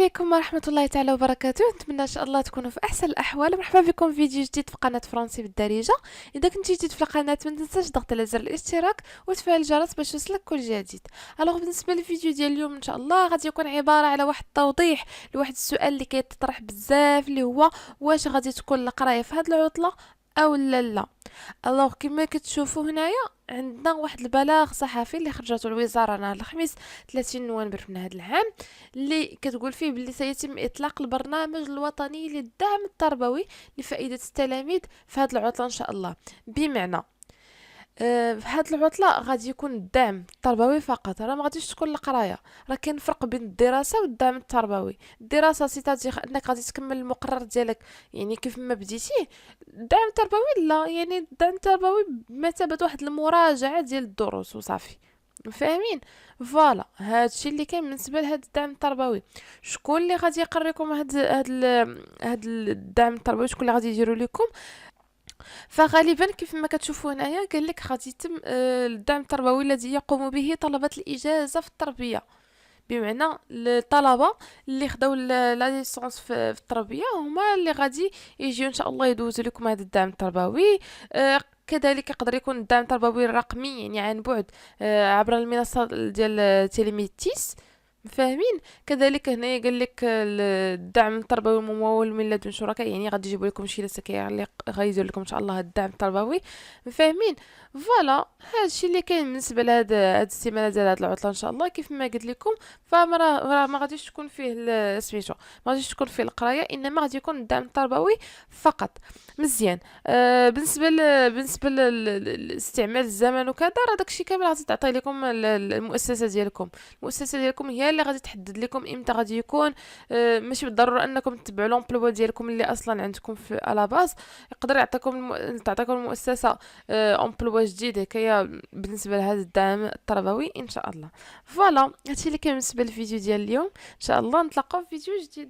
عليكم ورحمة الله تعالى وبركاته. نتمنى ان شاء الله تكونوا في احسن الاحوال. مرحبا بكم في فيديو جديد في قناة فرنسي بالدارجة. اذا كنت جديد في القناة ما تنساش ضغط على زر الاشتراك وتفعيل الجرس باش يوصلك كل جديد. الوغ بالنسبة للفيديو ديال اليوم ان شاء الله غادي يكون عبارة على واحد التوضيح لواحد السؤال اللي كيتطرح بزاف، اللي هو واش غادي تكون القراية في هاد العطلة او لا. الوغ كما كتشوفوا هنايا عندنا واحد البلاغ صحفي اللي خرجته الوزاره نهار الخميس 30 نوفمبر من هذا العام، اللي كتقول فيه باللي سيتم اطلاق البرنامج الوطني للدعم التربوي لفائده التلاميذ في هذه العطله ان شاء الله. بمعنى في هاد العطلة غادي يكون الدعم التربوي فقط، راه ما غاديش تكون القرايه. راه كاين فرق بين الدراسه والدعم التربوي. الدراسه سيتاتي انك غادي تكمل المقرر ديالك يعني كيف ما بديتيه. الدعم التربوي لا، يعني الدعم التربوي بمثابه واحد المراجعه ديال الدروس وصافي. فاهمين؟ فوالا هادشي اللي كاين بالنسبه لهاد الدعم التربوي. شكون اللي غادي يقريكم هاد الدعم التربوي؟ شكون اللي غادي يديروا لكم؟ فغالبا كيف ما كتشوفوا هنايا قال لك غادي يتم الدعم التربوي الذي يقوم به طلبة الإجازة في التربية. بمعنى الطلبة اللي خداو لا ليسونس في التربية هما اللي غادي يجيو ان شاء الله يدوزوا لكم هذا الدعم التربوي. كذلك يقدر يكون الدعم التربوي الرقمي يعني عن بعد عبر المنصة ديال تيليميتيس. فاهمين؟ كذلك هنا قال لك الدعم التربوي الممول من لدن شركاء، يعني غادي يجيبوا لكم شي ناس اللي غيديروا لكم ان شاء الله الدعم التربوي. فاهمين؟ فوالا هادشي اللي كاين بالنسبه هاد السيمانه ديال هاد العطله ان شاء الله. كيف ما قلت لكم راه ما غاديش تكون فيه سميتو، ما غاديش تكون فيه القرايه، انما غادي يكون الدعم التربوي فقط. مزيان. بالنسبه لاستعمال الزمن وكذا، راه داكشي كامل غادي تعطي لكم المؤسسه ديالكم. المؤسسه ديالكم هي اللي غادي تحدد لكم امتى غادي يكون. ماشي بالضروره انكم تتبعوا لومبلوا ديالكم اللي اصلا عندكم في على باز. يقدر تعطيكم المؤسسه امبلوا جديد هكايا بالنسبه لهذا الدعم التربوي ان شاء الله. فوالا هادشي اللي كان بالنسبه للفيديو ديال اليوم. ان شاء الله نتلاقاو في فيديو جديد.